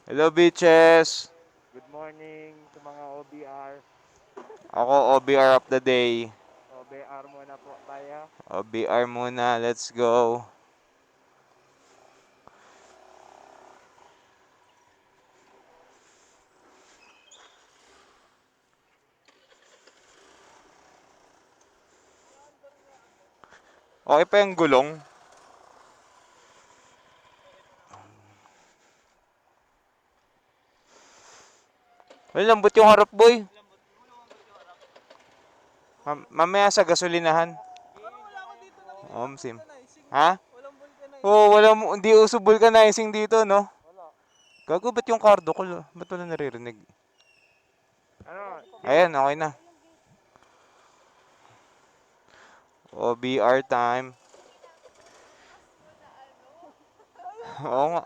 Hello, bitches! Good morning sa mga OBR. Ako, OBR of the day. OBR muna po tayo. OBR muna, let's go. Okay pa yung gulong? Ay, lambot yung harap, boy. Mamaya sa gasolinahan. Sim. Ha? Oo, hindi uso vulcanizing dito, no? Gago, ba't yung cardo ko? Ba't wala naririnig? Ano? Ayan, okay na. OBR time. Oo nga.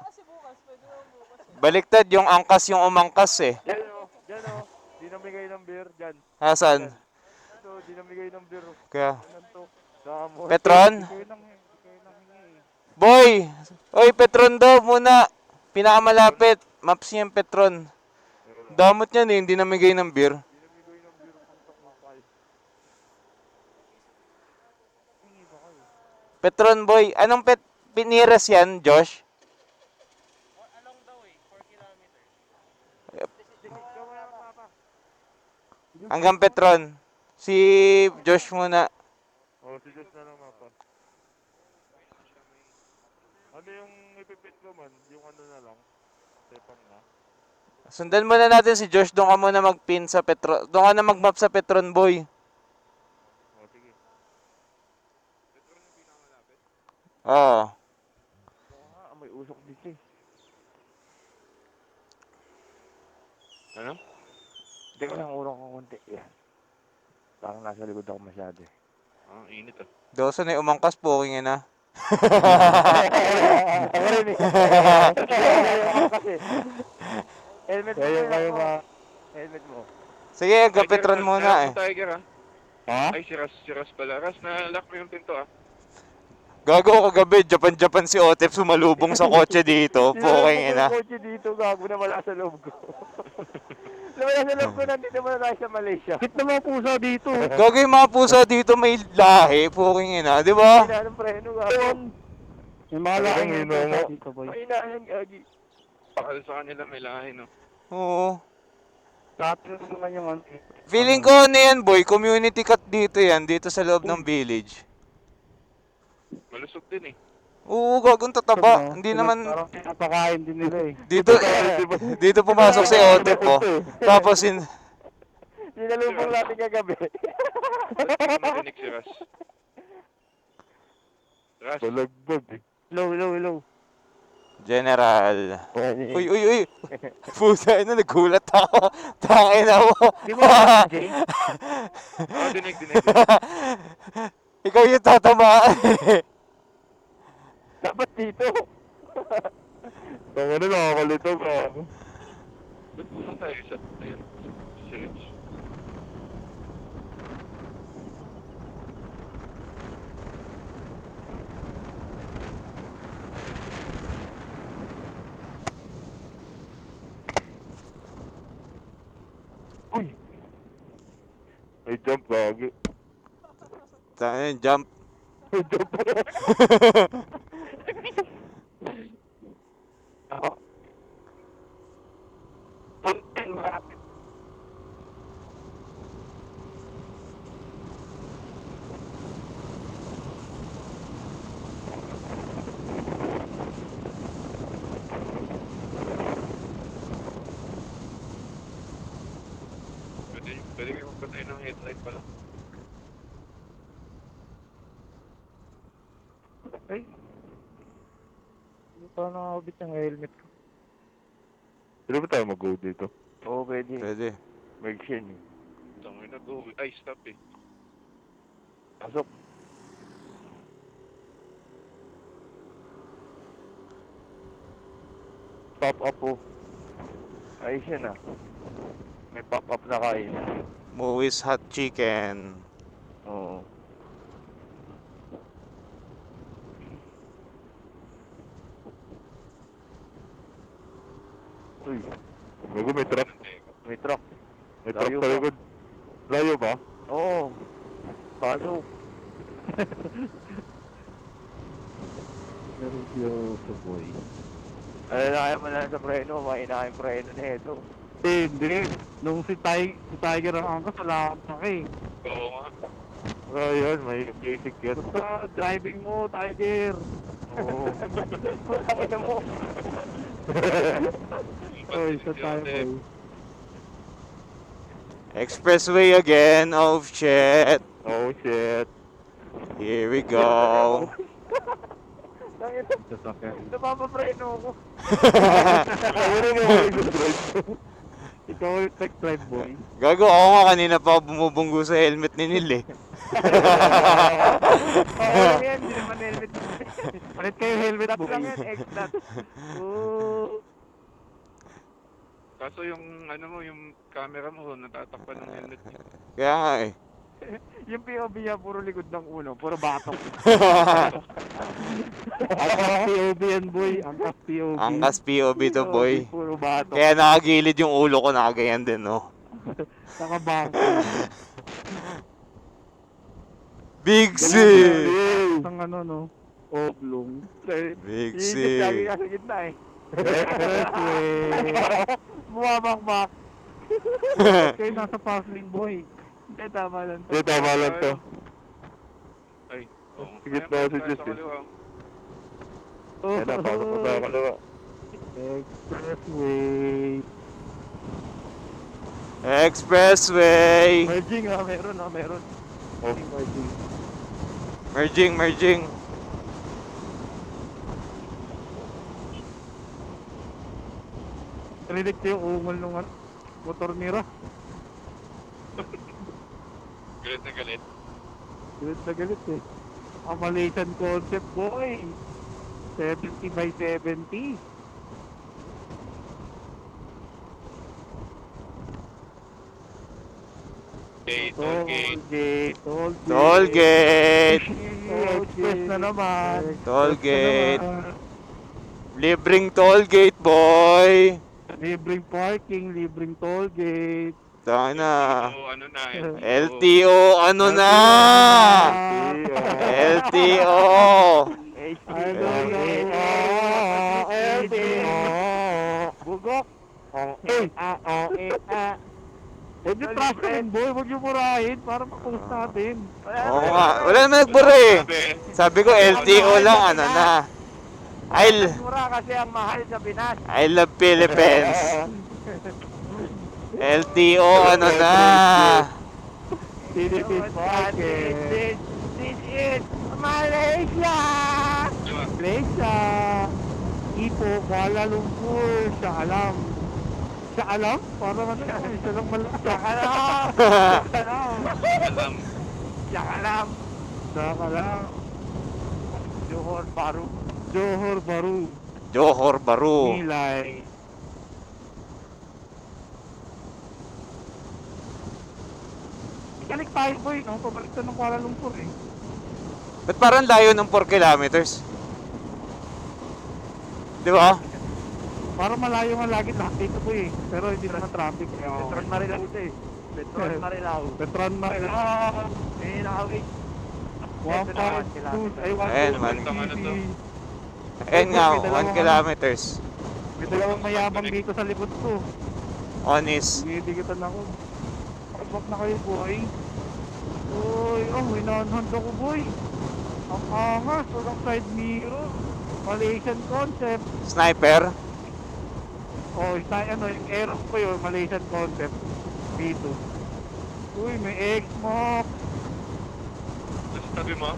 Baliktad, yung angkas yung umangkas eh. Diyan o. Di namigay ng beer. Diyan. Asan? Diyan. Ito, di namigay ng beer. Kaya, Ano to? Damo. Petron? Di kayo nang hingi. Boy! Oy, Petron daw muna. Pinakamalapit. Maps niya yung Petron. Damot niyan eh, hindi namigay ng beer. Di namigay ng beer kung sa kupal. Hingi ba kayo? Petron boy. Anong piniras yan, Josh? Along daw eh. 4 kilometers. Ikaw wala kang mapa. Hanggang Petron. Si Josh muna. Si Diyos na lang mapa. Ano yung ipipit ko man? Yung ano na lang? Stepang na. Sundan muna natin si Josh. Doon ka muna mag-pin sa Petron. Doon ka na mag-map sa Petron boy. Sige. Oo. May usok dito eh. Ano? Hindi ko lang urong ko konti. Yan. Parang nasa likod ako masyado eh. Init ah. Dosa na yung umangkas po. Kaya na. Ako rin eh. Kasi, helmet mo ba? Helmet mo. Sige, hanggang Petron muna eh. Tiger ah. Ha? Ay, si Ras pala. Ras, na-lock mo yung pinto ah. Gago ko kagabi. Japan si Otep sumalubong sa kotse dito. Puking ina. Yung kotse dito, gago na wala sa loob ko. Wala sa loob ko, nandito mo na tayo sa Malaysia. Hit na mga pusa dito. Gago yung mga pusa dito may lahi. Puking ina. Di ba? Hindi na ng preno, gago. Yung mga laking pusa dito, boy. Ay, inahan, gagi. Pakal sa kanila may lahi no. Oo. Tatlo naman yung ano. Feeling ko ano yan boy. Community cut dito yan. Dito sa loob ng village. Malusog din eh. Oo, gagong tataba. Hindi naman Parang pinapakain din nila eh. dito pumasok si Otep oh. Tapos Sinalubong natin kagabi. Ba't di ko marinig si Ras? Ras, Balagbag eh. Hello. General. Uy. Pusa na nagulat ako. Tangin na mo. Di mo na Jay? dinig. Ikaw yung tatamaan. Dapat dito. Tama na nakakalito ka. ba't puso tayo sa... Ayan, si Rich. Uy! May jump lagi. Tangin, jump. May jump. Ako. Puntin marapit. Pwede kayo magpatay ng headlight pala. Ay. Hindi pa nakakabit ng helmet ko. Pwede ba tayo mag-go dito? Oo, pwede. Pwede. Mag-shin eh. Tangin na go. Ay, stop eh. Pasok. Pop up po. Ayos yan ah. May pop up na kain. Movies hot chicken. Oo. Uy. Gago, may truck. May truck. May truck Layo sa pa. likod. Layo ba? Oo. Pasok. Seryoso, boy. Ano na kaya mo lang sa preno, mahina yung preno na ito. Hindi. Nung si Tiger ang angkas, wala akong saki. Oo nga. Oh, yun. May basic yun. Basta driving mo, Tiger. Oo. Ano mo? Oy, sa tayo, boy. Expressway again. Oh shit. Oh, shit. Here we go. Sasakyan. Napapapreno ako. Ano mo yung drive? Ikaw yung tech drive, boy. Gago, ako nga kanina pa ako bumubunggo sa helmet ni Neil eh. Oo lang yan, hindi naman helmet. Palit kayo helmet, Stop boy. lang yan, X-Dot. Oo. Kaso yung ano mo, yung camera mo natatakpan ng helmet niya. Kaya nga eh. Yung POV niya, puro likod ng ulo, puro batok. Angkas POV yan, boy. Angkas POV. Angkas POV to boy. Puro batok. Kaya nakagilid yung ulo ko, nakagayan din no. Nakabangko. Big C! Isang ano, no? Oblong. Big C! Iigit lagi ka sa gitna eh. Expressway. Bumabakbak. Kayo nasa fast lane, boy. Hindi, tama lang to. Hindi, tama lang to. Ay, oo. Sige, Ayan, tayo si tayo sa Justin. kaliwa. Kaya na, pasok pa sa kaliwa. Expressway. Expressway! Merging meron meron. Oh. Merging. Merging, merging. Rinig ko yung ungol nung ano, motor nira. Galit na galit. Galit na galit eh. Ang Malaysian concept, boy. 70 by 70. Okay, toll gate. Toll gate. Toll gate! Express na naman. Toll gate! Express na naman. Libreng toll gate, boy! Libreng parking, libreng toll gate. Tayo na. LTO, ano na, LTO. LTO, ano na? LTO! Ano LTO. Bugok. Huwag niyo trustin, boy. Huwag niyo murahin para makuha natin. Oo nga. Wala naman nagbura eh. Sabi ko LTO lang, ano na. Mas mura kasi ang mahal sa Pinas. I love Philippines. LTO, ano na. Philippine market. This is Malaysia! Malaysia. Ipo, Kuala Lumpur. Siya alam. Siya alam? Para ano yan? Siya lang malakas. Siya alam. Alam. Siya alam. Siya alam. Johor Bahru. Johor Bahru. Johor Bahru. Nilay. Balik tayo, boy. No? Pabalik tayo ng Kuala Lumpur eh. Ba't parang layo ng 4 kilometers? Di ba? Para malayo nga lagi lahat dito, boy. Pero hindi naman traffic. Petron Marilao ito eh. Petron Marilao. Petron na Eh, nakawit. 1.2 ay Ayan, 1.2 man. Ano to? Ayun nga, 1 kilometers. May dalawang mayabang dito sa likod ko. Onis. Dinidigitan ako. Pagbak na kayo, boy. Uy, oh, hinahand ako, boy. Ang angas, walang side mirror. Malaysian concept. Sniper. Oh, ano, yung aero ko yun, Malaysian concept. Dito. Uy, may X-Mock. Sa tabi mo?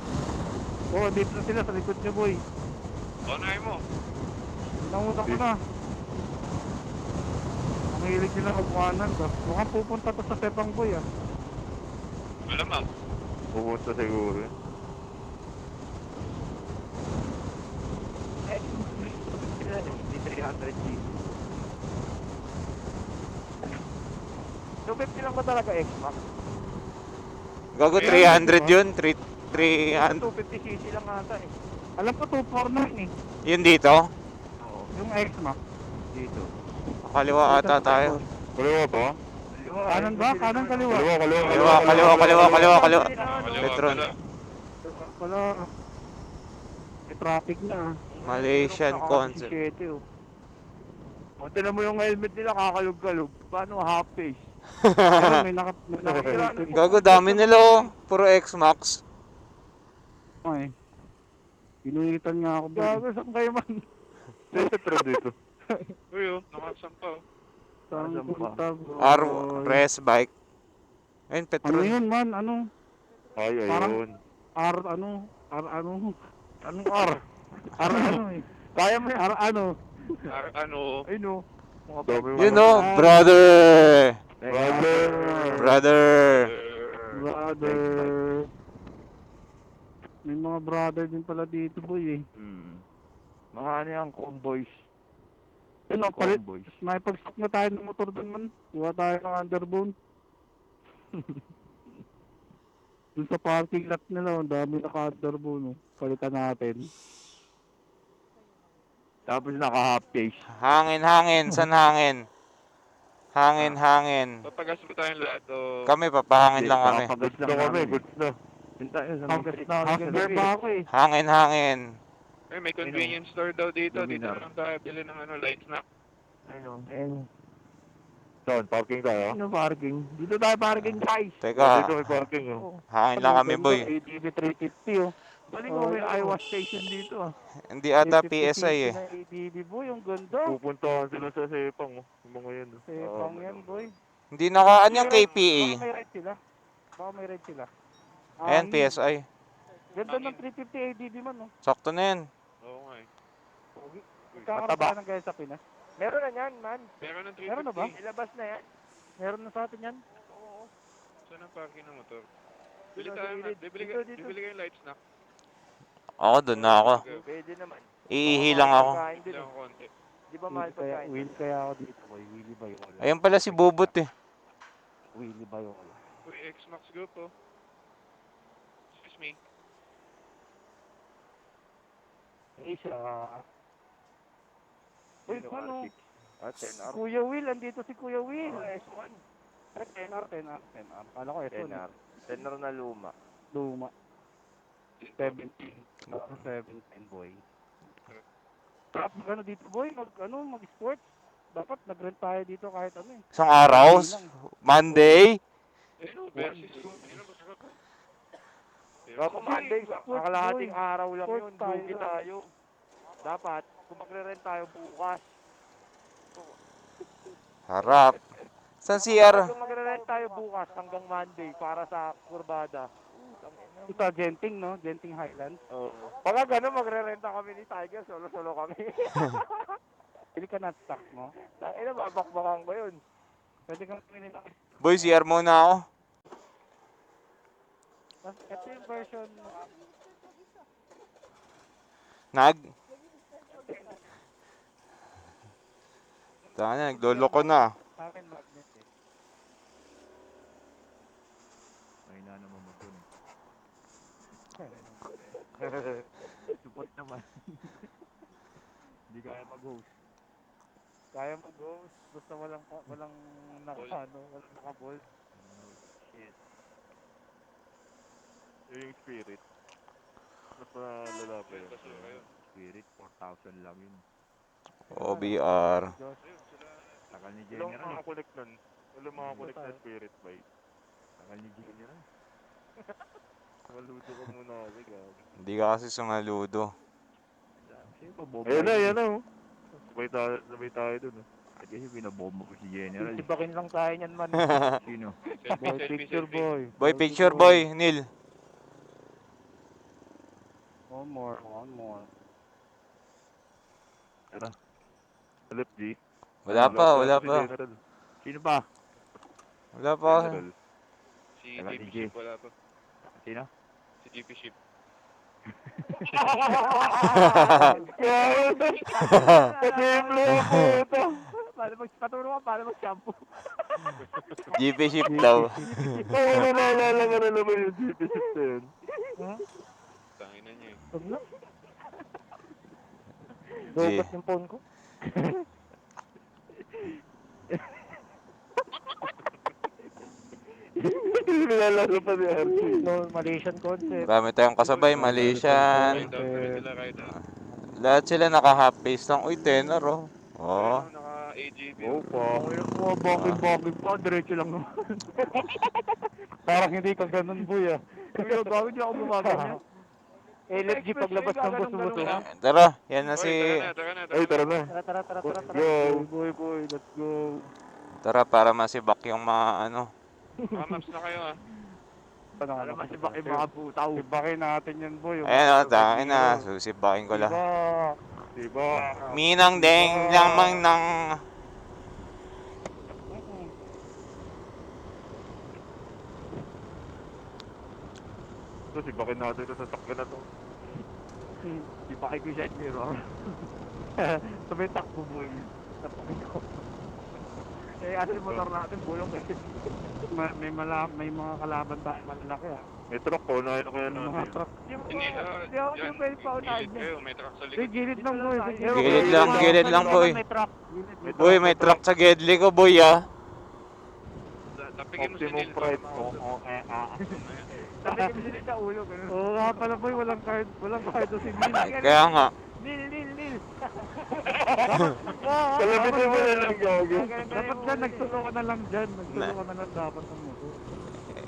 Oh, dito na sila sa likod niyo, boy. Unahin mo. Nanguta ko na. Ang hilig nila kabukanan ba? Mukhang pupunta to sa Sepang, boy, ah. Malamang. Pupunta siguro. Hindi 300G. 250 lang ba talaga X-Max? Gago 300 yun. 300. 250cc lang ata eh. Alam ko 249 eh. Yun dito? Oo. Yung X-Max. Dito. Kaliwa ata tayo. Kaliwa ba? Kanan ba? Kanan, kaliwa? Kaliwa. Kaliwa Petron. pala. Wala. May traffic na. Malaysian concept. 17 oh. O, tinan mo yung helmet nila, kakalog-kalog. Paano half face? Ayun, may nakatira na. Gago, dami nila oh. Puro X-Max. Ay. Pinulitan nga ako. Gago, saan kayo man? Petro dito. Uy, oh, nakasampa, oh. Saan Saan ba? punta, bro? Res bike. Ayun, Ano Petron. yun, man? Ano? Ay, ayun. R, ano? R, ano? Anong R? R, ano eh? Kaya mo yung R, ano? Ano, Ayun o. You know, brother. Brother. Brother. Brother. May mga brother din pala dito, boy eh. Mga ano yung convoys. Yun o, palit. Convoys. May pag-stop na tayo ng motor dun, man. Kuha tayo ng underbone. Dun sa parking lot nila, ang dami naka-underbone. Palitan natin. Tapos naka-half face. Hangin. San hangin? Hangin. papagas mo tayong lahat, oh. Kami, papahangin lang kami. Goods na kami, goods na. Punta yun sa Half bear pa ako eh. Hangin. Ay, may convenience store daw dito. Dito Luminar. na lang tayo bili ng ano, light snack. Ayun. Saan? Parking tayo? Ano parking? Dito tayo parking, guys. Dito Teka, may parking oh. hangin lang kami, boy. ATV 350 oh. Balik mo may Iowa station dito ah. Hindi ata 350 PSI eh. na ATV boy, ang ganda. Pupuntahan sila sa Sepang oh. Yung mga yan oh. Sepang yan boy. Hindi nakaan yung Baka KPA. may ride sila. Baka may ride sila. Ayan, Hangin. PSI. Ganda ng 350 ATV man oh. Sakto na yan. Oo nga, eh. Magkakaroon ng guys sa Pinas. Meron na yan man. Meron ng 350. Meron na ba? Ilabas na yan. Meron na sa atin yan. Saan ang parking ng motor? Bili Dito, tayo, sa man. gilid. Bibili Dito. kayong light snack. Ako, doon na ako. Pwede naman. Iihi lang ako. Bili ako konti. Di ba mahal pagkain? Wheel kaya ako dito boy. Wheelie ba yun? Ayun pala si Bubot eh. Wheelie ba yun? Uy, X-Max group, oh. Excuse me. Isa. Uy, ano? At 10R. Kuya Will, andito si Kuya Will. S1. 10R. Kala ko S1. 10R. 10R na luma. Luma. 17. 17, boy. Trap, ano dito, boy? Mag-sports. Dapat nag-rent tayo dito kahit ano eh. Isang araw, Monday. Ayun, oh, versus ko. Ayun, oh, masarap, oh. Ako Monday, kakalahating araw lang Sport yun. tayo. Dugi tayo. Dapat, kung magre-rent tayo bukas. Harap. Saan CR? Kung magre-rent tayo bukas hanggang Monday para sa kurbada. Ito, Genting, no? Genting Highlands. Oo. Pagka gano'n, magre-renta kami ni Tiger. Solo-solo kami. Pili ka na stock mo. Tangina, babakbakan ko yun. Pwede kang pili na. Boy, CR muna ako. Ito yung version. Nag. Tana, nagloloko na. Sa akin, magnet eh. Ay na naman mo dun. Support naman. Hindi kaya mag-host. Kaya mag-host. Basta walang naka-bolt. Shit. Yung spirit. Nasa lalaki yun. Basura yun. Spirit, 4,000 lang yun. OBR. Takal ni General. Walang makakulik nun. Walang makakulik na spirit bike. Takal ni General. Maluto ka muna kasi gag. Hindi ka kasi sumaludo. Ayan na oh. Sabay tayo dun oh. Kasi binabomba ko si General. Tibakin lang tayo niyan, man. Sino? Boy, picture boy. Boy, picture boy, Neil. One more. Tara. Alip G. Wala pa. Sino pa? Wala pa. General. Si Taga GP DJ. Ship, wala pa. Sino? Si GP Ship. Kadimlo po ito. Paano mag-shampoo? GP ship daw. Oo, naalala ka na naman yung GP system. Tangina niya, eh. Huwag na. G. Lobat yung phone ko. Nilalaro pa ni RC. So, Malaysian concept. Marami tayong kasabay, Malaysian. Ride out rin sila, ride out. Lahat sila naka half face lang. Uy, tenor oh. Oo. Ayun, naka-AGB. Oo pa. Okay, mga bakit pa, diretso lang naman. Parang hindi ka ganun, boy, ah. Kaya bakit di ako gumaganyan? LFG paglabas ng buso-buso. Tara, yan na Oy, si... tara na. Ay, tara na. Tara. Go. Boy, let's go. Tara, para masibak yung mga ano. Maps na kayo, ah. Para masibak yung mga putaw. Sibakin natin yan, boy. Ayan o, tangin na. Susibakin ko lang. Diba? Minang deng lamang ng... Ito, sibakin natin ito sa sakyan na to. Sibakin ko siya, mirror. Sabay takbo, boy. Tapakin ko. Eh, ano yung motor natin, bulong eh. May mga kalaban tayo malalaki, ah. May truck ko, na ito kaya Mga natin. truck. Hindi, Hindi ako dyan. pwede pa unahin Gilid niya. kayo, may truck sa Hindi, likod. gilid lang, boy. Gilid lang, boy. May truck. Boy, may truck sa Gedli ko, boy ah. Tapigin mo si Optimum Neil. Pride. Tapos yung sa ulo, ganun. Oo nga pala, boy. Walang card si Neil. Kaya nga. Nil. Kalabitin mo na lang, Gogo. Dapat dyan, nagtulo ka na lang dyan. Nagtulo ka na lang dapat ng motor.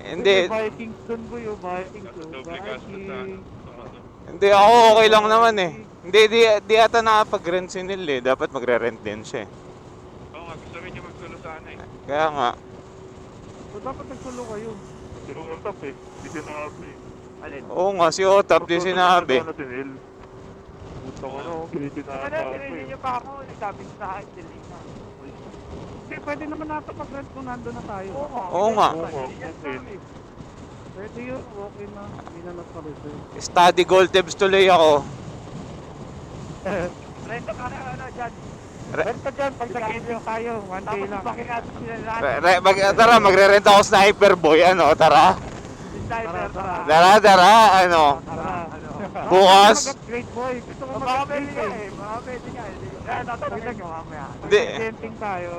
Hindi, May Vikings dun, boy. Oh, Vikings. Nasa Oh, doble gas na sa ano. Vikings. hindi ako okay lang naman eh. Hindi, di ata nakapag-rent si Neil eh. Dapat magre-rent din siya eh. Oo nga, gusto rin niya magsulo sana eh. Kaya nga. So, dapat nagtulo kayo. Sino ang tap eh? Di sinabi. Alin? Oo nga, si Otap di sinabi. Ano si Neil? Gusto ko na, Sinili niyo pa ako. Sabi sa akin, delay na. Hindi, pwede naman natin mag-rent kung nandun na tayo. Oo nga. Pwede yun, okay na. Hindi na nagpa-reserve. Study gold tips tuloy ako. Renta ka na dyan. Re- Renta dyan, pag nag-ending tayo, 1 day lang. Bakit natin sila lahat? Tara, magre-rent ako sniper boy. Ano, tara. Tara, ano. Bukas. Great boy. Gusto ko mag-great eh. Baka pwede ka eh. Tatanungin ko mamaya. Hindi. Mag-ending tayo.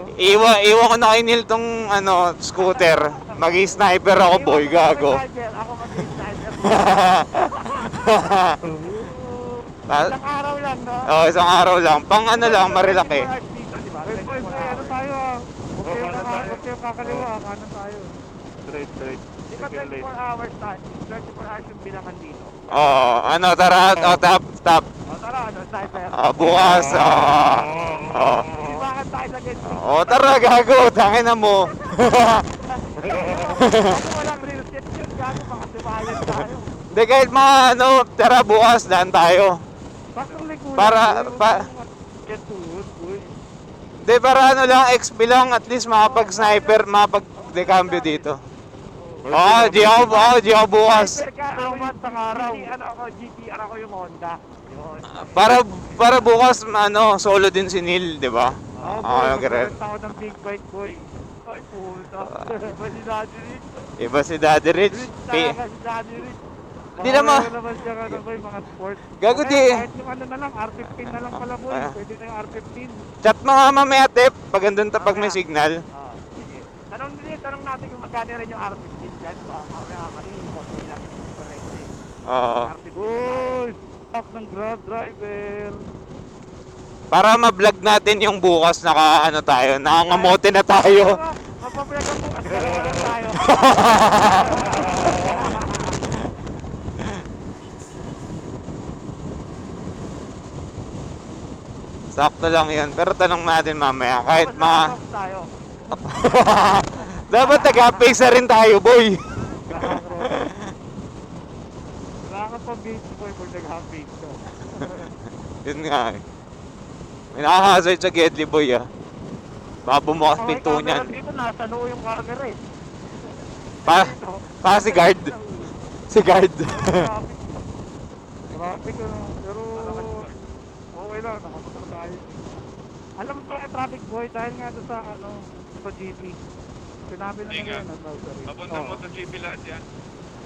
Iwan ko na kay Neil tong ano, scooter. Mag-sniper ako boy, gago. Ako mag-sniper. Pa- Isang araw lang, no? Oh, isang araw lang. Pang ano lang, marilaki. Wait, ano tayo ah? Huwag kayo kakaliwa, kanan tayo. Straight. Di ba 24 hours tayo? 24 hours yung bilangan dito. Oo, ano, tara. Oh, stop. O tara, ano, sniper. Bukas. Oh. Sibakan tayo sa ganito. Oh, tara, gago. Tangin na mo. Ako walang real shit yun, gago, baka sibayan tayo. Hindi, kahit mga ano, tara, bukas, daan tayo. Bakit likulan? Get to wood, boy. Hindi, para ano lang, XP lang, at least makapag-sniper, makapag-decambio dito. Di ako bukas. Sniper ka, roman sa araw. Ano ako, GTR ako yung Honda. Yun. Para bukas, ano, solo din si Neil, di ba? Ako, Okay, boy, okay. magkaroon ako ng big bike, boy. Ay, puta. Iba si Daddy Rich. Iba si Daddy Rich. Rich talaga si Daddy Rich. Di naman. Baka naman siya ano, boy, mga sport. Gago, Okay, di. Kahit yung ano na lang, R15 na lang pala, boy. Pwede na yung R15. Chat mo nga mamaya, Tep, pag andun pag may signal. Sige. Tanong natin kung magkano rin yung R15 dyan. Mamaya kasi hindi lang yung correct eh. Oo. Uy! Stop ng grab driver! Para ma-vlog natin yung bukas, ano tayo, nakangamote na tayo. Mapaplagan mo kasi dalawa lang tayo. Sakto lang yun, pero tanong natin mamaya, kahit mga... Tapos tayo. Dapat nag-face na rin tayo, boy. Wala ka pa beach boy kung nag-half-beach ka. Yun nga eh. May nakakasay sa Gedli, boy ah. Baka bumukas Ang may pinto camera niyan. dito, nasa loob yung camera eh. Pa si guard. Si guard. Traffic ano, pero okay lang, nakamotor tayo. Alam mo ba traffic boy, dahil nga doon sa ano, sa GP. Sinabi na Hindi nila nga. yun, sorry. Papunta mo sa GP lahat yan.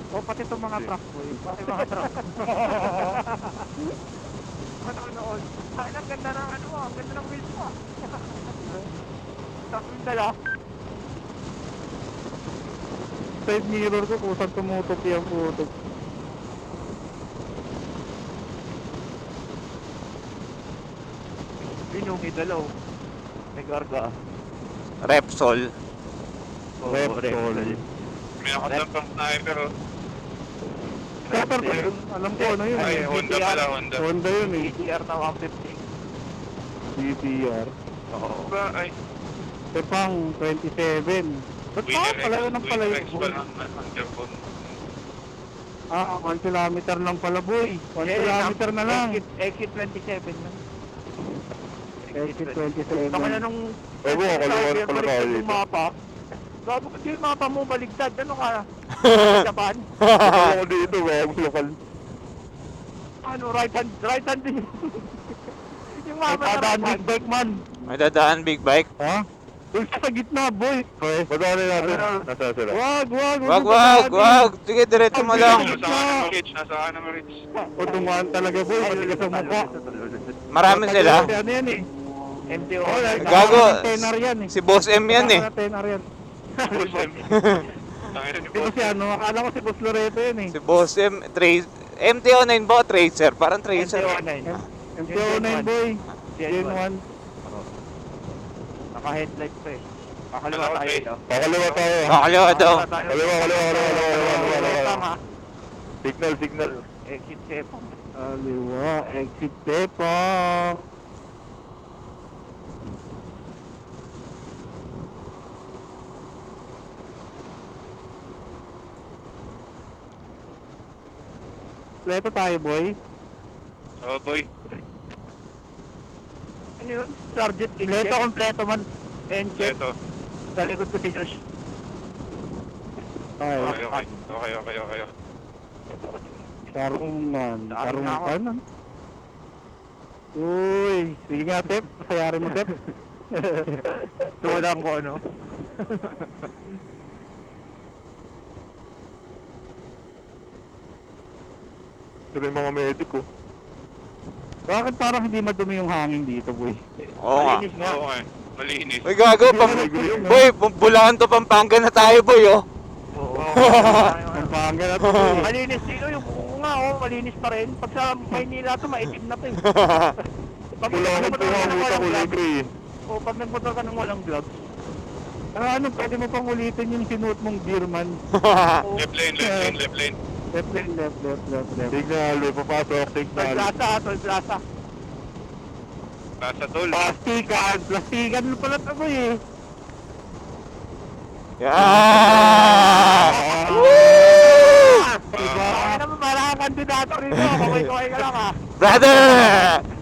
O pati itong mga truck boy, pati mga truck. Ano noon? Ay, ang ganda ng ano mo, ang ganda ng wheels mo. Tapos yung dala. Side mirror ko kung saan tumutupi ang puto. Pinungi dalaw. May garga. Repsol. Repsol. May ako ng pang sniper, oh. Sniper pa yun. Alam ko ano yun. Ay, eh. Honda pala, Honda. Honda yun eh. ETR na 150. DPR. Oo. Ba, ay, Tepang 27. Ba't pa pala yun ang pala Winner yun? X pala ang Japon. 1 kilometer lang pala boy. 1 kilometer na lang. Exit 27 na. Exit 27. Baka na nung... Ewan ko, kaliwan pala baliktad tayo yung dito. mapa. Gabo kasi yung mapa mo baligtad. Ano ka? Japan? Ako dito, lokal. Ano, right hand din. Yung mapa na Padaan right big hand. bike man. May dadaan big bike. Ha? Doon sa gitna boy. Okay, padaanin natin. Nasa sila. Wag. Wag. Sige, diretso mo lang. Nasa kanan mo, Rich. Nasa kanan mo, Rich. O tunguhan talaga boy. Matigas ang mukha. Marami sila. Ano yan eh? MTO. Oh, Gago. Tenar yan eh. Si Boss M yan eh. Tenar yan. Boss M. Tangina ni Di ba Boss si ano? Akala ko si Boss Loreto yan eh. Si Boss M. MTO9 ba? Tracer. Parang Tracer. MTO9 boy. Gen 1. Naka-headlight pa eh. Kakaliwa Ano, tayo. okay. no? Kakaliwa tayo. Kakaliwa daw. Kaliwa. Signal. Exit 7. Kaliwa. Exit Depot. Leto tayo boy. Oh, boy. Ano yun? Sergeant Leto kompleto man. Engine. Ito. Sa likod ko si Josh. Ay, Okay. karungan. Darang na ako. Karungan. Uy, sige nga Tep. Pasayarin mo Tep. Tuwalang ko ano. Ito yung mga medic ko. Bakit parang hindi madumi yung hangin dito boy? Oo nga. Malinis nga. Oo nga. Malinis. Uy, gago. Boy, Bulacan to Pampanga na tayo, boy, oh. Oo. Pampanga na to boy. Malinis dito yung buko nga oh. Malinis pa rin. Pag sa Maynila to maitim na to eh. Pag Bulacan po ang utang ko libre eh. O pag nagmotor ka ng walang gloves. Ano, pwede mo pang ulitin yung sinuot mong beerman. Left lane. Left. Signal, papasok, Toll plaza. Nasa tol. Plastikan mo pala ito boy eh. Yeah! Diba? Ay naman para kang kandidato rito. Kaway ka lang ha.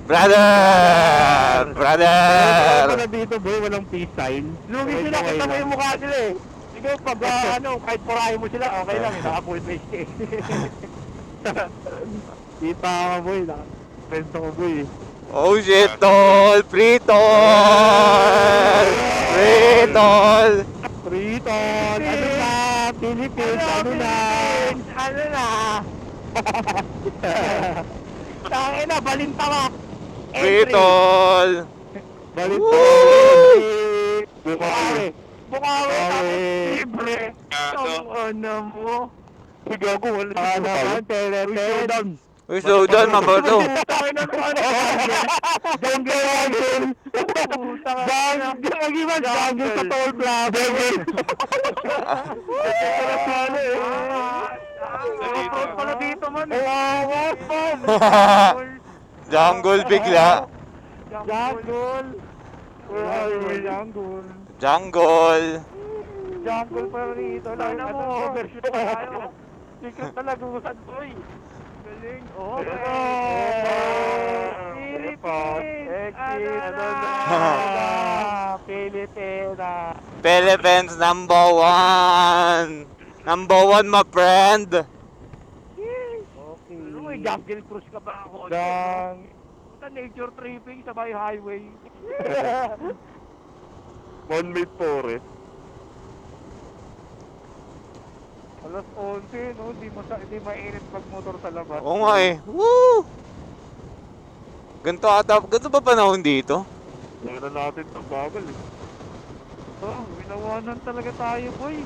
Brother! Wala dito boy, walang peace sign. Lugi sila, kita mo yung mukha nila eh. Sige, pag kahit purahin mo sila, okay lang. Naka-full face eh. Kita ka boy, penso ko boy. Oh shit, tol! Free tol! Triton! Ano na? Philippines, ano na? Ano na? Tangin na, balintawak. Free tol! Balito! Bukawi. Bukawi. Bukawi. Libre. Kaso. Ang ano mo. Gago, wala na. Teleton! Uy, slow down, mabato. Tangin na kung ano. Jungle! Jungle sa toll plaza! Pala dito man. Jungle bigla. Jungle! Jungle. Jungle pa rito. Tangin mo, overshoot tayo. Secret talaga usad ko eh. Galing. Philippines! Ano na? Pilipinas! Philippines number one. Number one, my friend. Okay. Ano may jungle cruise ka ba ako? Puta nature tripping sa may highway. Monmouth Forest. Alas 11, no? Hindi mainit magmotor sa labas. Oo nga eh. Woo! Ganito ba panahon dito? Meron natin itong bagal eh. Oh, winawanan talaga tayo, boy.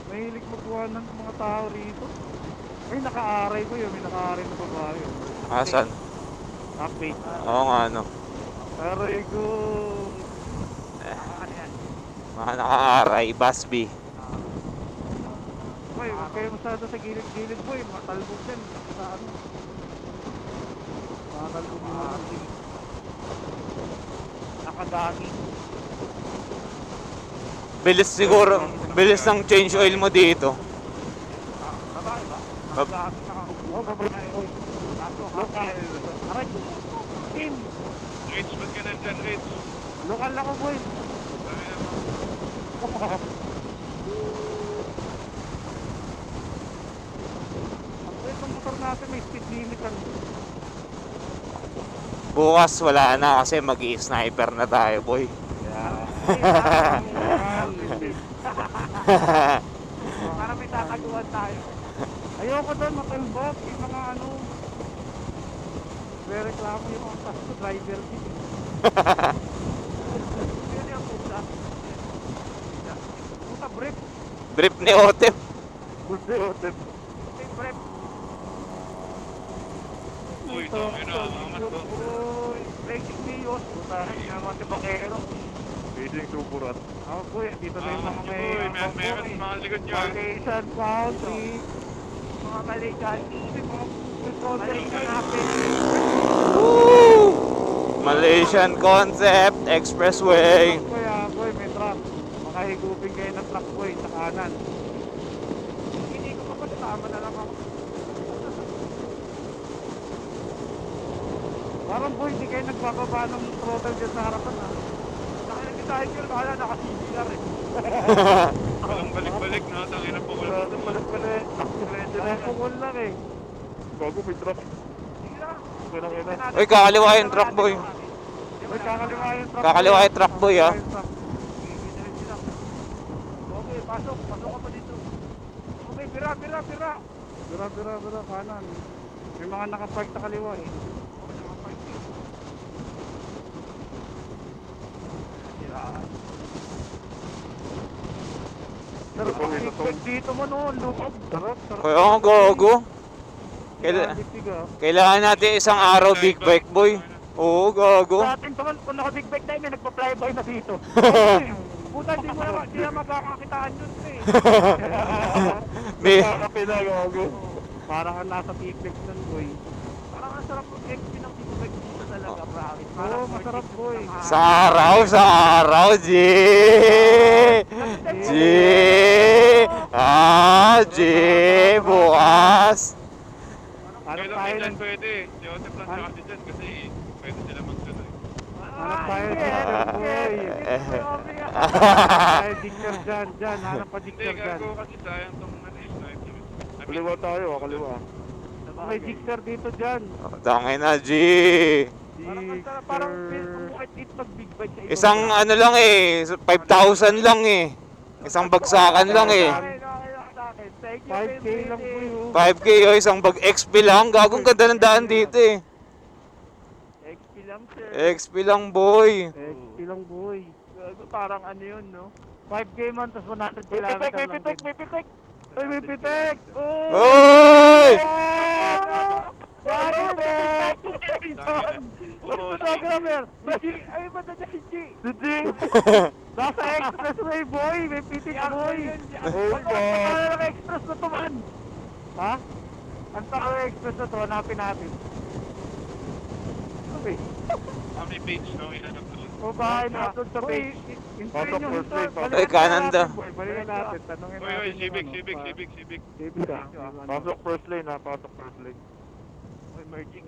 Mahilig magwanan ng mga tao rito. Ay, naka-aray ko yun. May naka-aray na babae. Asan? Update. Oo nga, ano. Aray ko. Mga naka-aray, Basby. Boy, huwag kayo masyado sa gilid-gilid, boy. Matalbog yan. Sa ano. Matalbog yung mga nakadami. Bilis siguro, bilis ng change oil mo dito. Babae ba? Bab- Nakadami na ako. Oh, babae. Boy. Lokal. Aray. Team. Rich, ba't ka nandyan, Rich? Lokal ako, boy. Sabi naman. Itong motor natin may speed limit ang Bukas wala na kasi mag-i-sniper na tayo, boy. para may tataguan tayo. Ayoko doon matalbog yung mga ano. May reklamo yung mga tasto driver din. Yun yung puta. Puta brief. Brief ni Otep. Brief. Uy, ito, yun na, angat ko. Uy, breaking news. Puta, yung mga tibakero. Pwedeng tuburat. Ako boy, dito na yung mga Uy, meron mga likod nyo. Malaysian country. Mga Malaysian country. Mga Malaysian natin. Malaysian Concept Expressway. Kaya boy, may truck. Makahigupin kayo ng truck boy sa kanan. Hindi ko pa tama na lang ako. Parang boy, hindi kayo nagbababa ng throttle dyan sa harapan ha. Nakinig tayo dyan, kala naka-CBR eh. Walang balik-balik na, tangina po ko lang. Balik-balik. Pukul lang eh. Bago may truck. Sige na. Kaya Uy, kakaliwa yung truck, boy. Uy, kakaliwa yung truck. Kakaliwa yung truck, boy, ah. Okay, pasok. Pasok ka pa dito. Okay, bira. Bira, kanan. May mga nakapark sa kaliwa eh. Okay, nakapark eh. Bira. Pero pag dito mo noon, loob. Sarap. Kaya nga, gago. Kailangan natin isang araw big bike, boy. Oo, gago. Sa atin pa man, kung naka-big bike tayo, may nagpa-flyby na dito. Puta, di mo naman, di na magkakakitaan yun eh. May, Pinagago. Parang ang nasa T-Flex nun, boy. Parang ang sarap mag-XP ng T-Flex dito talaga, promise. Oo, masarap, boy. sa araw, G. G. G. Bukas. Ano Kailan tayo dyan ng... pwede? Si Otep lang siya kasi dyan kasi pwede sila magtuloy. Hanap tayo dictor, boy. Hanap tayo dictor dyan. Hanap pa Hindi, dictor dyan. gago kasi sayang tong sniper. Kaliwa tayo, kaliwa. May dictor dito dyan. Tangin na, G. Parang bukit it pag big bike sa Isang ano lang eh, 5,000 lang eh. Isang bagsakan lang eh. 5K lang, boy. 5K o isang bag XP lang. Gagong ganda ng daan dito eh. XP lang, sir. XP lang, boy. XP lang, boy. Parang ano yun, no? 5K man, tapos 100 kilometer lang. May pitek! Ay, may pitek! Oy! Gago, pitek! Photographer! Ay, ba't na si G? Si G! Nasa expressway, boy! May pitik, boy! Oh, Ano lang express na to, man? Ha? Ang tao ng express na to, hanapin natin. Okay. May page no, inanap doon. O bahay na doon sa page. Pasok first lane, pasok. Ay, kanan daw. Balikan natin, tanongin Uy, natin. civic. Civic ah. Pasok first lane ha, pasok first lane. Uy, merging.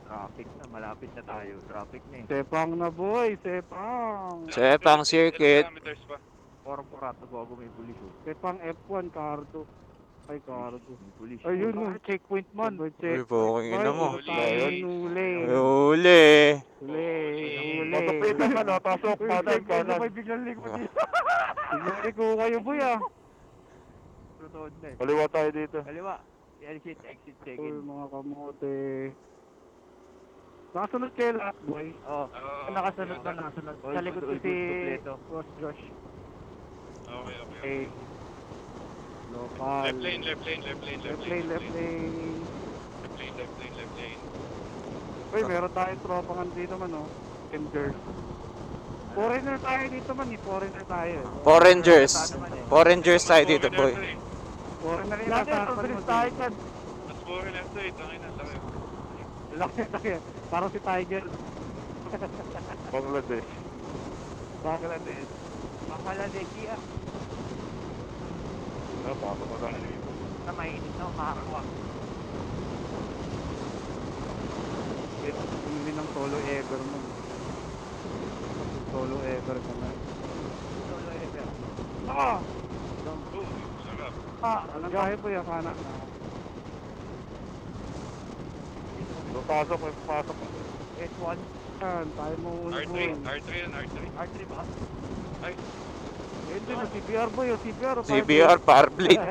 Traffic na, malapit na tayo. Traffic na eh. Sepang na, boy, sepang. Sepang circuit. Kilometers pa. Korporato ko may pulis. Sepang F1, Cardo. Ay, Cardo. Pulis. Ayun, yung checkpoint man. Uy, poking ina mo. Huli. Huli. Pasok dito ka na, pasok. Kanan. May biglang likod dito. Biglang likod kayo, boy ah. Tutuod na eh. Kaliwa tayo dito. Kaliwa. Exit, check-in. Uy, mga kamote. Nakasunod kayo lahat, boy. Oo. Nakasunod na nakasunod. Sa likod ko si Boss Josh. Okay, okay. Okay. Local. Left lane, left lane, left lane, Left lane, left lane. Left lane, left lane, left lane. Uy, meron tayong tropangan dito man, oh. Rangers. Foreigner tayo dito man, eh. Foreigner tayo, eh. Foreigners tayo dito, boy. Foreigner yung Lagi, kasarapan mo pabilis dito. tayo dyan. Mas foreigner to eh, tangin na, laki. Laki tayo. Parang si Tiger. Bangladesh. Bangladesh. Bangladeshi ah. Pasok ko tayo dito. Na mainit na makakawa. Hindi ng solo ever mo. Solo ever ka na. Solo ever. Ah! Oh, sarap. Alam tayo po yung kanak na. Pasok ko, pasok ko. S1. Yan, tayo mo R3, R3 yan, R3. R3 ba? Ay, Hindi, yung CBR boy, yung CBR. CBR, Powerblade.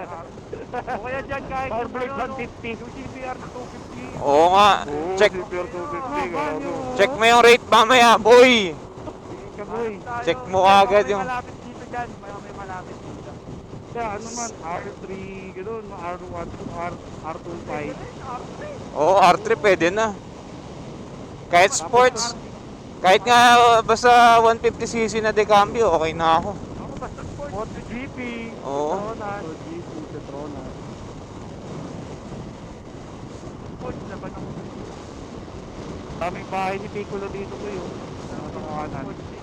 O kaya dyan kahit Powerblade ano, 150. yung CBR na 250. Oo nga. Oo, Check. CPR 250, gago. Check mo yung rate mamaya, boy. Sige ka boy. Check mo agad yung- May malapit dito dyan. May malapit dito. Kaya ano man, R3, gano'n, R1 to R25. Oo, R3 pwede na. Kahit sports. Kahit nga basta 150cc na decambio, okay na ako. Ako basta sport. MotoGP. Oo. MotoGP, Petronas. Sport na ba ng Daming bahay ni Piccolo dito ko yun. Sa kanan. sport eh.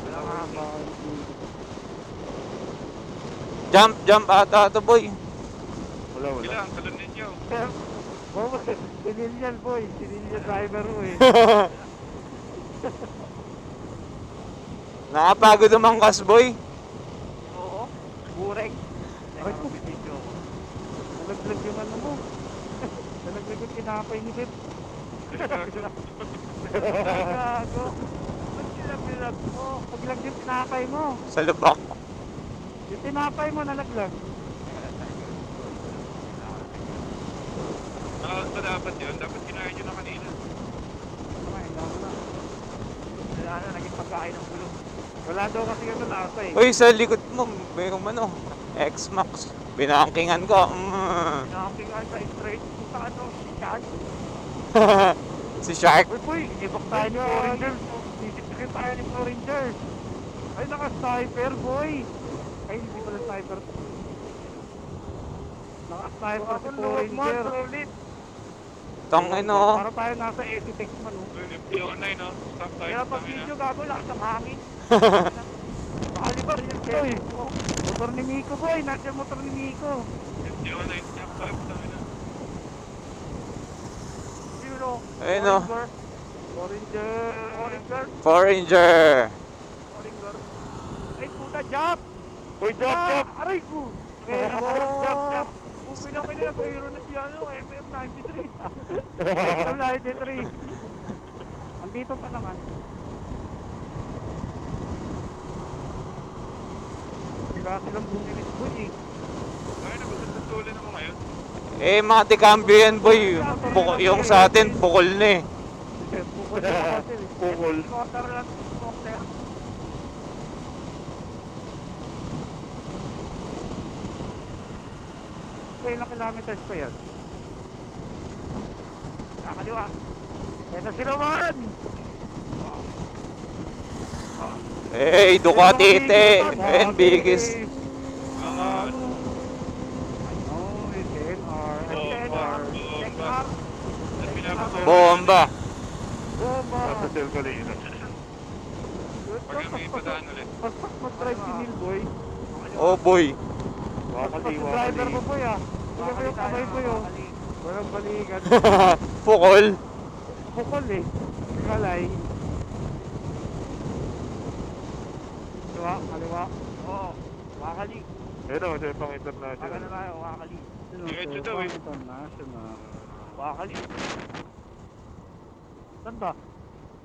Wala nga Daming bahay ni Piccolo. Jump ata to, boy. Wala, wala. kailangan talon ninyo. Oh, sinilyan boy. Sinilyan driver mo eh. Nakapagod umangkas, boy. Oo. Burek. Ay, nalaglag yung ano mo. Nalaglag yung kinapay ni Beb. Gago. Ba't sila mo? Nalaglag yung tinapay mo. Sa lubak. Yung tinapay mo nalaglag. Nakakalas pa dapat yun, dapat kinain nyo na kanina. Ay, naku na. Wala na, naging pagkain ng bulong. Wala daw kasi ano nasa eh. Uy, sa likod mo, mayroong ano, X-Max. Binangkingan ko. Knocking out sa straight. Sa ano, si Chad. Si Shark. Uy, boy, ibak tayo ni Foreigner. Sisipin tayo ni Foreigner. Ay, naka-sniper, boy. Ay, hindi pala sniper. Naka-sniper si Foreigner. Tang ano. Para tayo nasa 80 man, oh. FT09 no? Stop tayo, Kaya pag tangin na. video gago, lakas ng hangin. Makalibar yung Uy, cellphone ko. motor ni Miko, boy. Nasa yung motor ni Miko. FT09, stop tayo, tangin na. Yun o. Ayun o. Foreigner. Oringer. Foreigner. Oringer. Ay puta, jump! Uy, jump, jump! Aray ko! Jump! Pinang nila, mayroon na siya ano, FM93. FM93. Andito pa naman. Sila silang bumilis, boy, eh. Ay, nagsusulan ako ngayon. Eh, mga decambio yan, boy. Yung sa atin, bukol na eh. Bukod na kasi, eh. Pukol. Quarter lang, quarter. Ilang kilometers pa yan? Kakaliwa. Ito sila man! Hey, Ducati ite. And biggest. Mga, Oh, it's NR. bomba, Check bomba. out. At pinapasok. Bomba. Bomba! Nasa cell kanina. Pag kami padaan ulit. Paspak mag-drive si Neil, boy. Oh, boy. Wakaliwa, Driver mo, kali. boy, ah. Tingnan mo yung kamay ko, yun. Walang balikan. Pukol. Bukol, eh. Kalay. Kaliwa, kaliwa. Oo. Wakali. Ayun o, siya pang Baka na international. tayo, wakali. Diretso daw, eh. International. Wakali. Saan ba?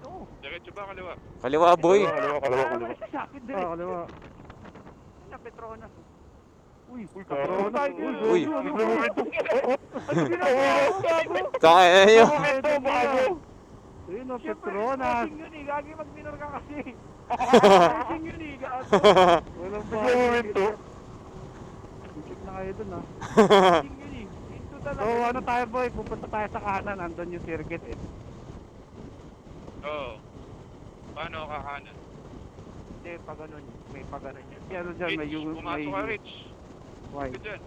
Oo. Diretso ba kaliwa? Kaliwa, boy. Kaliwa, kaliwa, kaliwa. Sa sakit Ah, direct. kaliwa. Sa Petronas. Uy, Karoon. Uy. Gago. Tangin nyo. Momento, bago. Yun o, Siyempre, Petronas. crossing yun eh. Gagi mag-minor ka kasi. Crossing yun eh. Gago. Walang Bigyan mo bahay. ito. Dikit na kayo dun ah. Crossing yun eh. Ito So talaga. ano tayo boy, pupunta tayo sa kanan, andun yung circuit eh. Oo. Paano ako kakanan? Hindi, pag ganun. May pag ganun yun. Ano dyan, may Rich, pumasok ka, Rich. Why? Ka dyan.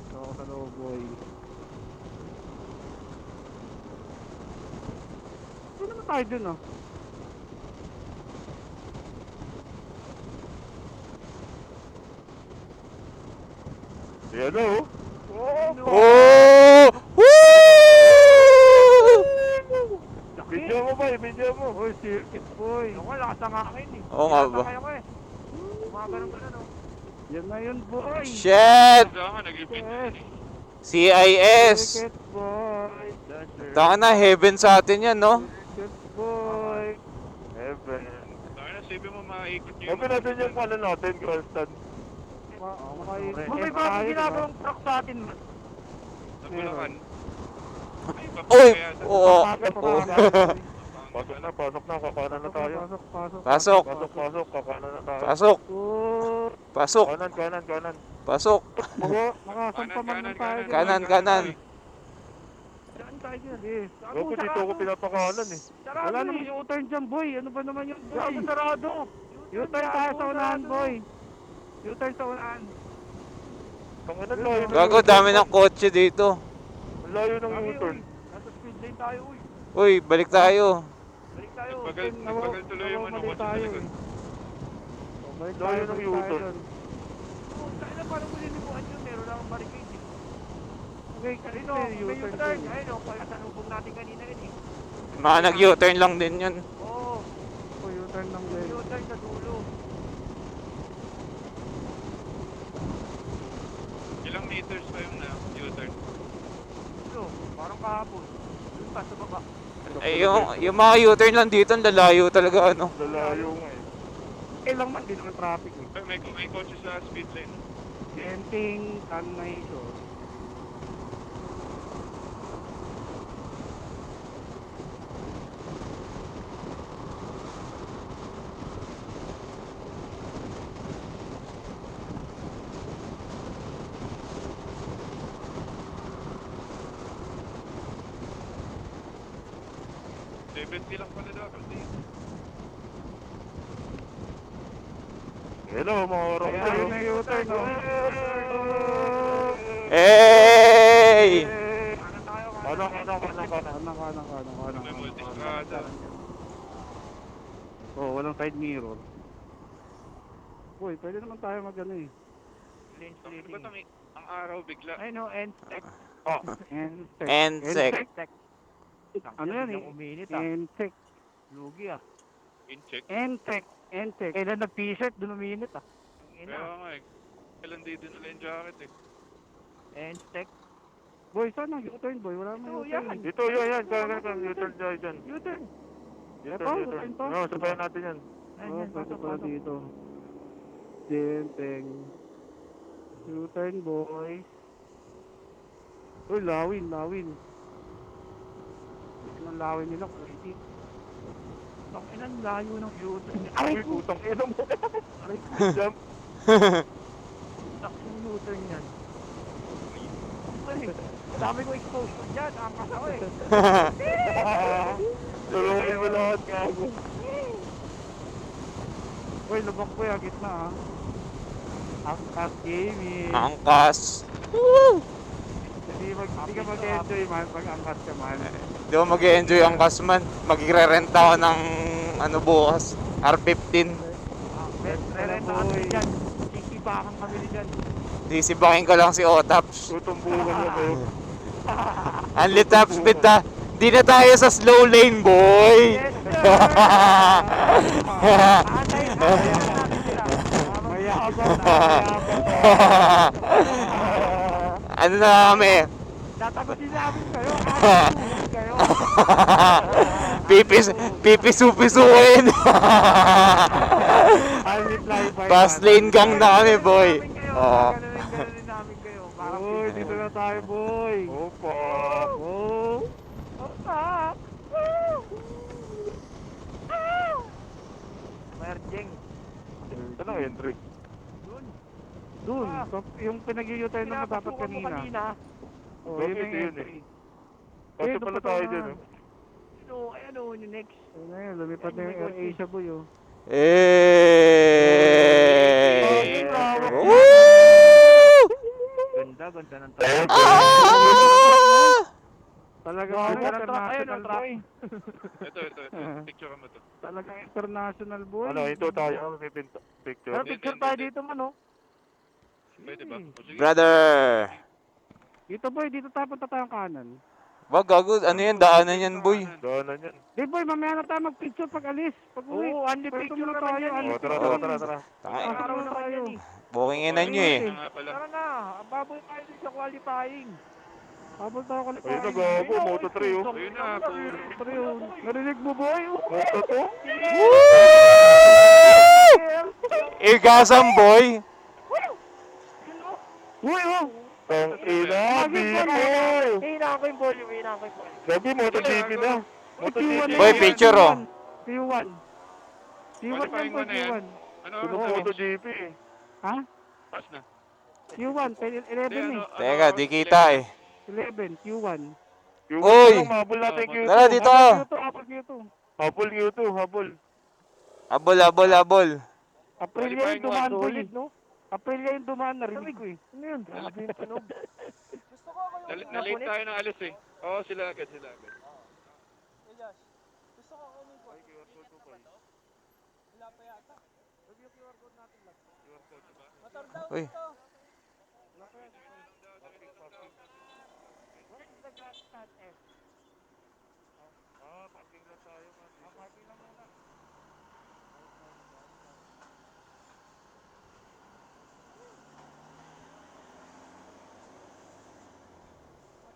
So, hello boy. Ano naman tayo dun ah? Yan o. Oh! Woo! Video mo ba? Video mo. Boy, circuit boy. Ako, lakas ang akin eh. Oo nga ba? Kaya ko eh. Mga ganun oh. Yan na yun boy. Shit! Wala ka, nag-repeat. Yes. CIS! Circuit boy. Taka na, heaven sa atin yan, no? Circuit boy. Heaven. Taka na, sabi mo maikot nyo Open natin yung ano natin, constant. Okay. May bago ginagawang truck sa atin man. Sa Bulacan. Ay, Uy! papaya. Oo! Pasok na, kakanan na tayo. Pasok, pasok. Pasok! Pasok, kakanan na tayo. Pasok! Oh, Pasok! Kanan. Pasok! makasampaman lang tayo. dyan. Kanan. Saan tayo dyan? Eh, Ako dito ako pinapakanan eh. Sarado wala eh. namang U-turn dyan boy. Ano ba naman yun boy? Gago, sarado. U-turn tayo sa unahan boy. U-turn sa unahan. Pangalan layo ng Gago, U-turn. dami ng kotse dito. Ang layo ng Gago, U-turn. uy. Nasa speed lane tayo, uy. Uy, balik tayo. Balik tayo. Nagbagal tuloy yung ano ko sa tayo likod. eh. Balik Layo tayo ng balik U-turn. tayo dun. Oh, tayo na parang malilimuan yun. Meron lang ang barricade eh. Okay, Ayun kanino o, may U-turn U-turn. dun. Ayun o, kaya salubong natin kanina yun eh. Mga nag-U-turn lang din yun. Oo, Oh, U-turn lang may din. U-turn sa dulo. Ilang meters pa yung U-turn? Dulo, parang kahapon. Doon pa sa baba. Eh, yung mga U-turn lang dito, ang lalayo talaga, ano. Lalayo nga eh. Eh lang man, dito ng traffic eh. Ay, may kotse sa speed lane. Genting, Tanay, so. Lang pala dapat eh. Hello mga orang. Ayun na U-turn oh. Hey! Kanan tayo, Kanan. Kanan. May multistrada. Oh, walang side mirror. Boy, pwede naman tayo mag-ano eh. Lane Ano ba splitting. ang araw bigla? Ayun o, end-tech. Ensec. Ano yan eh? Uminit ah. Entech. Lugi ah. In-check. Entech. Kailan nag-t-shirt, dun uminit ah. Kaya nga eh. Kailan dito nila yung jacket eh. End-tech. Boy, saan ang U-turn boy? Wala naman Oh, U-turn. yan. Dito, yan. Kanan. U-turn dyan. U-turn. U-turn. U-turn to? Oo, sabayan natin yan. Ayun, Oh, yan, pwede pasok, pala pasok. dito. Genteng. U-turn boy. Uy, lawin. Ang lawin nila, crazy. Ang inang layo ng U-turn. Ay, putang ina mo. Jump. Tak yung U-turn yan. Ay, dami ko exposure dyan. Angkas ako eh. Tulungan mo lahat, gago. Uy, lubak boy, agit na ah. Angkas gaming. Angkas. Hindi ka mag-enjoy man pag angkas ka man. Di ba mag-enjoy ang kasman? Magre-rent ako ng ano bukas, R15. Rerenta kami dyan. Sisibakan kami dyan. Sisibakin ko lang si Otaps. Tutumbukan mo kayo. Unli top speed ta. Di na tayo sa slow lane, boy. Yes, sir! Atay natin sila. Mayabang. Ano na kami? Tatagusin namin kayo. Atay kayo. Pipisuin. Fast lane gang na kami, boy. Oo. Gano'n namin kayo. Boy, dito na tayo boy. Opa. Oh. Opa! Saan ang entry? Dun, yung pinag-u-turn na dapat Pinapasukan mo kanina. kanina. Oh, Bakit yun yung yun eh? entry. Kasi doon pala pa tayo tayo dyan, na. oh. Ano, ay ano, yung next. Ayun na yun, lumipad na Yan, yung may kotse. AirAsia boy oh. Eh! Lawak Woo! Ganda ng truck. Ah! Talagang Ganda ng truck. Ayun, international truck. boy. Ito. Picture mo to. Talagang international boy. Ano, ito tayo. May picture. Pero picture tayo dito man, oh. Pwede ba? O, sige. Brother! Dito boy, dito tayo punta tayong kanan. Wag gago, ano yan? Daanan yan, boy. Daanan yan. Di boy, mamaya na tayo mag-picture pag alis. Pag uwi. Oo, unli Pwede picture na naman tayo, yan, unli Oh, tara, picture. tara. Tangay, Araw naman yan, eh. bukinginan nyo eh. Kaya nga pala. Tara na, baboy tayo din sa qualifying. Habol tayo kulit. Ayun na, gago. Moto3, oh. Ayun na, puro. Narinig mo boy? Moto2? Igasam, boy! Uy oh! Tang ina, Bimo! Hina ko yung volume. Sabi, MotoGP na. MotoGP. Boy, picture oh. Q1. Q1 yan Qualifying boy, mo na yan. Q1. Ano? Sunod sa MotoGP eh. Ha? Pass na. Q1, 11 Hindi, eh. Teka, di kita eh. 11, Q1. Q1 Uy! lang, mabul natin Q2. Tara dito! Habol Q2. Habol Q2, habol. Abol. Aprilia yung dumaan boy. Solid, no? Aprilia yung dumaan, narinig ko eh. Ano yun? Grabe yung tunog. Nalate tayo ng alis eh. Oo, sila agad. Uy.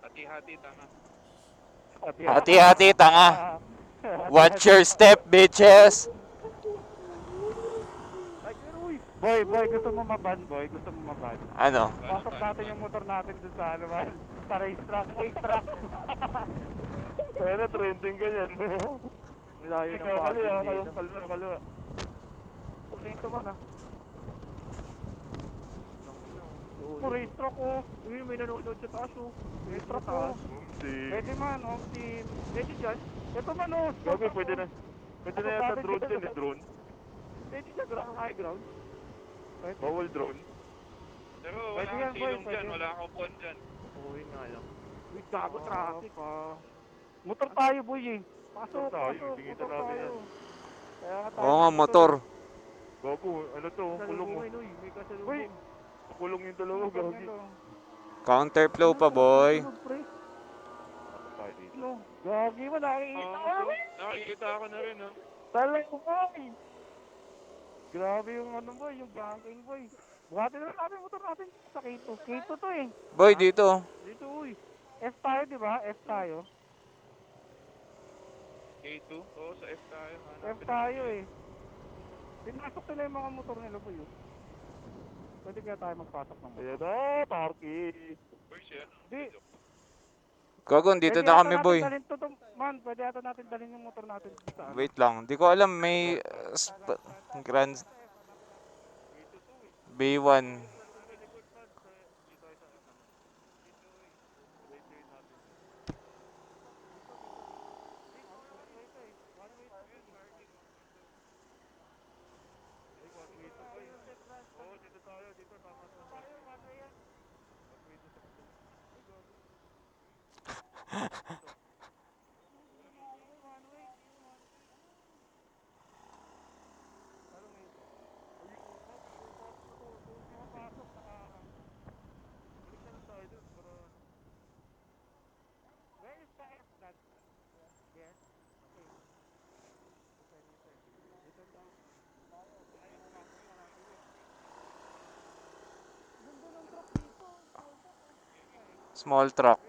Hati-hati, tama. Hati-hati, tanga. Watch your step, bitches. Boy, gusto mo maban, boy? Gusto mo maban? Ano? Pasok natin yung motor natin dun sa ano man. Sa racetrack. Kaya na, trending ganyan. Malayo ng Ikaw, parking kaliwa, dito. kaliwa. Dito man ah. Racetrack oh. Uy, may nanonood sa taas, oh. Racetrack oh. Pwede man, oh, team. Pwede dyan. Ito man oh. Gabi, pwede na. Pwede na yata drone dyan eh, drone. Pwede sa high ground. Bawal drone. Pero Pwede wala yan, kang boy, silong dyan. pwede. Wala kang upuan dyan. Oo, yun nga lang. Uy, gago traffic. Motor tayo boy eh. Motor tayo, tingnan natin yan. Kaya nga tayo Oo nga, dito. motor. Gago, ano to? Kulong mo. Salubungin, uy. May Uy! kasalubong. Kulong yung dalawa, gagi. Counterflow pa, boy. Tulog, pre. Pasok tayo dito. Ano? Gagi mo, nakikita ko. Nakikita ko na rin, ha. Talang ko boy. Grabe yung ano boy, yung banking boy. Buhatin na natin motor natin sa K2. K2 to eh. Boy, dito. Dito uy. F tayo di ba? F tayo. K2? Oo, sa F tayo. F tayo eh. Pinasok nila yung mga motor nila boy. Oh. Pwede kaya tayo magpasok ng motor. Ayan na, parking. First year. Di. Gagon, dito Pwede na yata kami, natin boy. dalhin to, man, pwede ata natin dalhin yung motor natin sa ano. Wait lang. Di ko alam, may Grand B1. Small truck.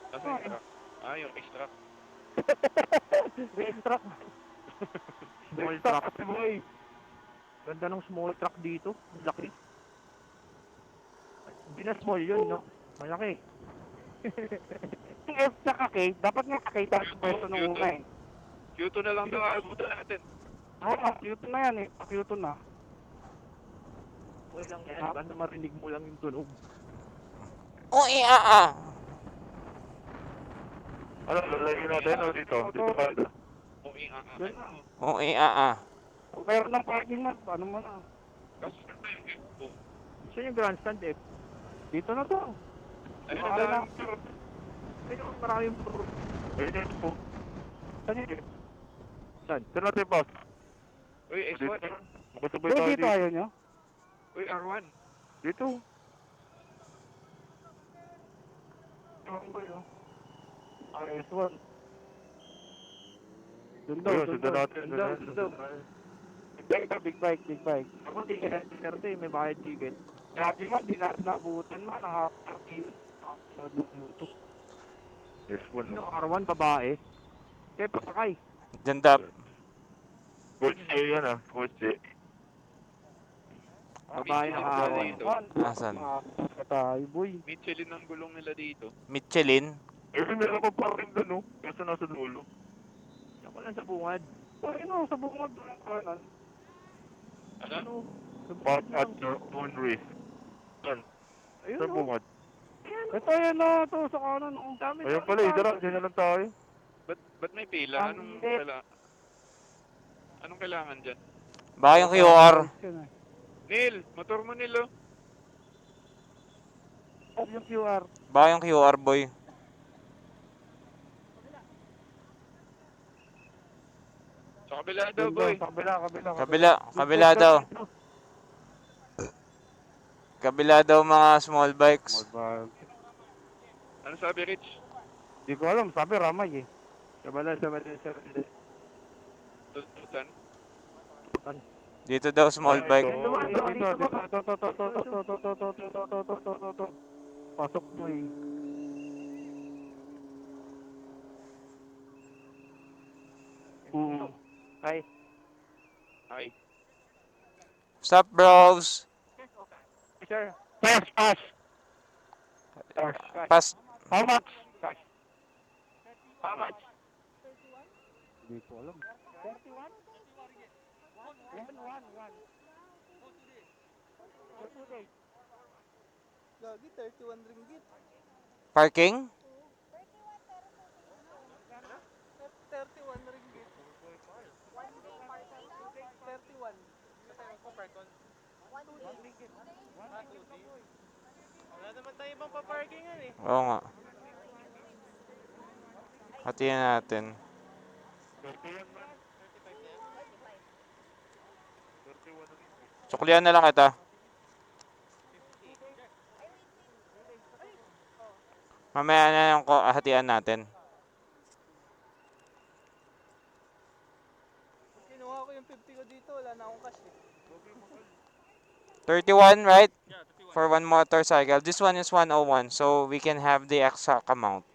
Nasa extra. Yung extra. Racetrack. Small truck. Boy. Ganda ng small truck dito. Laki. Sila small yun, no? Malaki. Yung F sa K, dapat nga K tayo pwesto nung una eh. Q2 na lang daw aabutan natin. Oo, Q2 na yan eh. Q2 na. Okay lang yan. Basta marinig mo lang yung tunog. Ano, lalagyan natin o dito? Dito ba? Uing ang Yan na. ah. Kung meron ng parking na, ano mo na. Kaso na tayo Q2. Saan yung grandstand, eh? Dito na to. Ayun Okay na na. lang. Ayun, maraming puro. Ayun yun po. Saan yun? Saan? Saan natin boss? Uy, Dito. S1. Magkasabay Dito, tayo dito ayaw nyo. Uy, R1. Dito. RS1. Doon daw, Ayun, doon sundan daw. natin. Doon daw, doon daw. Big bike, big bike. Ako, ticket. Swerte, may bayad ticket. Grabe man, di natin naabutan man. Nakakapin. Yes, one. Ano, R1, babae. Kaya pasakay. Jandap. Kotse yan ah. Kotse. Babae na Michelin R1. dito. Asan? Tayo, boy. Michelin ang gulong nila dito. Michelin. Eh, meron ko parking doon no? Kasi nasa dulo. Ako lang sa bungad. Ayun o, sa bungod doon ang kanan. Ano? Sa bungad Park at lang. your own risk. Saan? Ayun, Sa oh. bungad. Ito yan na, ito sa kanan. Oh. Dami, Ayun dami pala, tayo. idara. Diyan na lang tayo. Ba't may pila? Ang Anong init. kailangan? Anong kailangan dyan? Baka yung QR. Yun eh. Neil! Motor mo, Neil, oh. Yung QR. Baka yung QR, boy. Sa kabila daw, Doon boy. daw, sa kabila, kabila. Kabila daw. Kabila daw mga small bikes. Ano sabi, Rich? Di ko alam, sabi ramay eh. Sabala, sabala. Tututan? Dito daw small bike. Pasok mo eh. Ay, Ay. Stop, bros. sir. Pass, pass. Pass. How much? How much? Hindi ko alam. 31. Gagi, 31 ringgit. Parking? 31 ringgit. 31. Wala naman tayo ibang pa-parkingan eh. Oo nga. Hatiin natin. Suklihan na lang kita. Mamaya na yung hatian natin. Kinuha ko yung 50 ko dito, wala na akong cash eh. 31, right? For one motorcycle. This one is 101, so we can have the exact amount.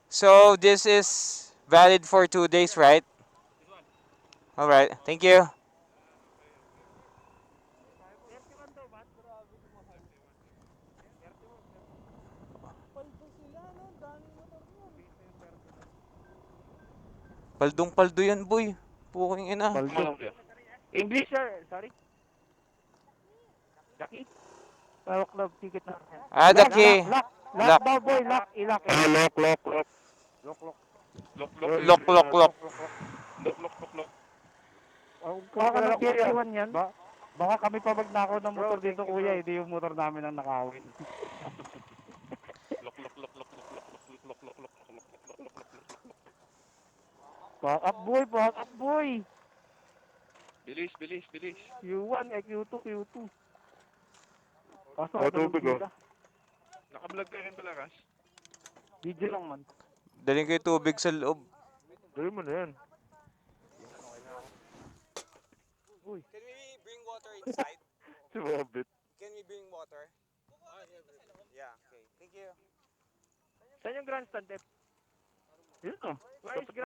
So this is valid for 2 days, right? All right. Thank you. Paldong-paldo yan, boy. Puking ina. English, sir. Sorry. Jackie? Pero club ticket na. The key. Lock. Lock. Lock daw boy, lock. Ilock. Lock. Lock. Baka na 31 yan. Baka kami pa magnakaw ng motor dito kuya, hindi yung motor namin ang nakawin. Back up boy. Bilis. Q1, Q2, Q2. Kaso Oh, tubig, oh. Nakablog ka rin pala, Ras. Video lang man. Daling kayo tubig sa loob. Dali mo na yan. Can we bring water inside? Si Bobit. Can we bring water? Yeah, okay. Thank you. Saan yung grandstand, eh? Yun o. Where is